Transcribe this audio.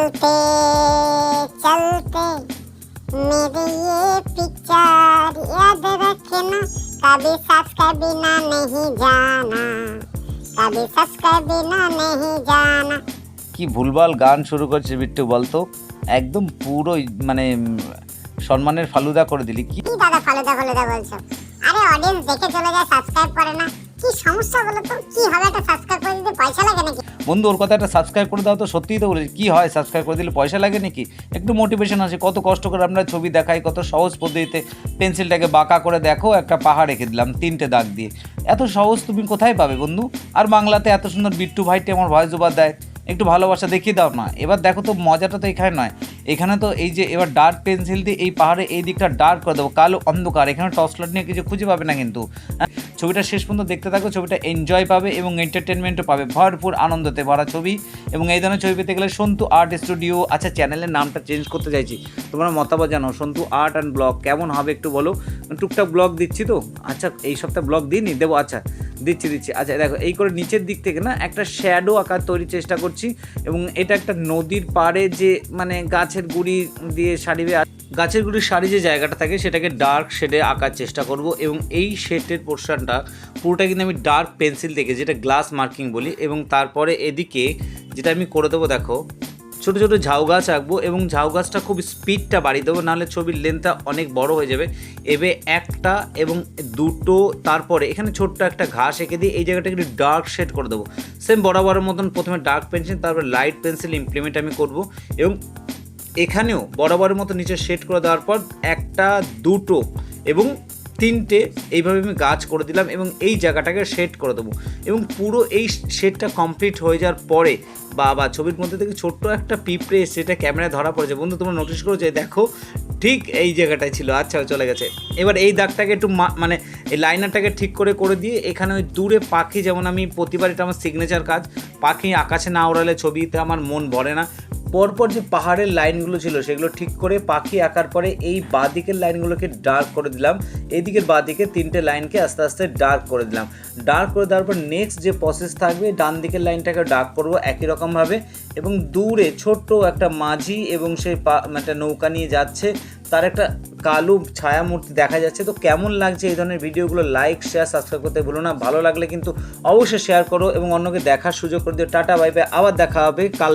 चलते चलते मेरे ये पिक्चर याद रखना, कभी सब्सक्राइब बिना नहीं जाना, कभी सब्सक्राइब बिना नहीं जाना। কি ভুলভাল গান শুরু করছিস বিট্টু বলতো, একদম পুরো মানে সম্মানের ফালুদা করে দিলি। কি দাদা ফালুদা ফালুদা বলছো? আরে অডিয়েন্স দেখে চলে যায়, সাবস্ক্রাইব করে না, কি সমস্যা বলো তো? কি হবে একটা সাবস্ক্রাইব করে দিতে পয়সা লাগে নাকি? বন্ধু ওর কথা একটা সাবস্ক্রাইব করে দাও তো। সত্যিই তো বলেছি, কি হয় সাবস্ক্রাইব করে দিলে পয়সা লাগে নাকি? একটু মোটিভেশন আসে। কত কষ্ট করে আমরা ছবি দেখাই, কত সহজ পদ্ধতিতে পেন্সিলটাকে বাঁকা করে দেখো, একটা পাহাড় রেখে দিলাম 3টে দাগ দিয়ে। এত সহজ তুমি কোথায় পাবে বন্ধু? আর বাংলাতে এত সুন্দর বিট্টু ভাইটি আমার ভয়েস ওভার দেয়, একটু ভালোবাসা দেখিয়ে দাও না। এবার দেখো তো মজাটা তো এখানে নয়, এখানে তো এই যে এবার ডার্ক পেন্সিল দিয়ে এই পাহাড়ে এই দিকটা ডার্ক করে দেবো, কালো অন্ধকার। এখানে টর্চ লাইট নিয়ে কিছু খুঁজে পাবে না কিন্তু। ছবিটা শেষ পর্যন্ত দেখতে থাকো, ছবিটা এনজয় পাবে এবং এন্টারটেনমেন্টও পাবে, ভরপুর আনন্দতে ভরা ছবি। এবং এই ধরনের ছবি পেতে গেলে সন্তু আর্ট স্টুডিও। আচ্ছা, চ্যানেলের নামটা চেঞ্জ করতে চাইছি, তোমরা মতামত জানাও। সন্তু আর্ট অ্যান্ড ব্লগ কেমন হবে একটু বলো। টুকটাক ব্লগ দিচ্ছি তো। আচ্ছা, এই সপ্তাহে ব্লগ দিইনি, দেবো। আচ্ছা দিচ্ছি। আচ্ছা দেখো, এই করে নিচের দিক থেকে না একটা শ্যাডো আকার তৈরির চেষ্টা করছি। এবং এটা একটা নদীর পাড়ে যে মানে গাছের গুঁড়ি দিয়ে সারিবে, গাছের গুঁড়ির সারি যে জায়গাটা থাকে সেটাকে ডার্ক শেডে আঁকার চেষ্টা করব। এবং এই শেডের পোর্শনটা পুরোটা কিন্তু আমি ডার্ক পেন্সিল থেকে, যেটা গ্লাস মার্কিং বলি। এবং তারপরে এদিকে যেটা আমি করে দেবো, দেখো ছোটো ছোটো ঝাউ গাছ আঁকবো এবং ঝাউ গাছটা খুব স্পিডটা বাড়িয়ে দেবো, নাহলে ছবির লেন্থটা অনেক বড় হয়ে যাবে। এবে একটা এবং দুটো, তারপরে এখানে ছোট্ট একটা ঘাস এঁকে দিয়ে এই জায়গাটা একটু ডার্ক শেড করে দেবো। সেম বরাবরের মতন প্রথমে ডার্ক পেন্সিল, তারপর লাইট পেন্সিল ইমপ্লিমেন্ট আমি করব। এবং এখানেও বরাবরের মতো নিচে শেড করে দেওয়ার পর একটা, দুটো এবং 3টে এইভাবে আমি গাছ করে দিলাম এবং এই জায়গাটাকে শেড করে দেবো। এবং পুরো এই শেডটা কমপ্লিট হয়ে যাওয়ার পরে বা ছবির মধ্যে থেকে ছোট্ট একটা পিঁপড়ে সেটা ক্যামেরায় ধরা পড়েছে। বন্ধু তোমরা নোটিস করেছো? দেখো ঠিক এই জায়গাটায় ছিল। আচ্ছা চলে গেছে। এবার এই দাগটাকে একটু মানে এই লাইনারটাকে ঠিক করে দিয়ে এখানে ওই দূরে পাখি, যেমন আমি প্রতিবার, এটা আমার সিগনেচার কাজ, পাখি আকাশে না ওড়ালে ছবিতে আমার মন ভরে না। পরপর যে পাহাড়ের লাইনগুলো ছিল সেগুলো ঠিক করে পাখি আঁকার পরে এই বাঁদিকের লাইনগুলোকে ডার্ক করে দিলাম, এইদিকের বাঁদিকে 3টে লাইনকে আস্তে আস্তে ডার্ক করে দিলাম। ডার্ক করে দেওয়ার পর নেক্সট যে প্রসেস থাকবে, ডান দিকের লাইনটাকে ডার্ক করবো একই রকমভাবে। এবং দূরে ছোট্ট একটা মাঝি এবং সে একটা নৌকা নিয়ে যাচ্ছে, তার একটা কালো ছায়া মূর্তি দেখা যাচ্ছে। তো কেমন লাগছে এই ধরনের ভিডিওগুলো? লাইক, শেয়ার, সাবস্ক্রাইব করতে ভুলো না। ভালো লাগলে কিন্তু অবশ্যই শেয়ার করো এবং অন্যকে দেখার সুযোগ করে দিও। টাটা, বাই বাই, আবার দেখা হবে কাল।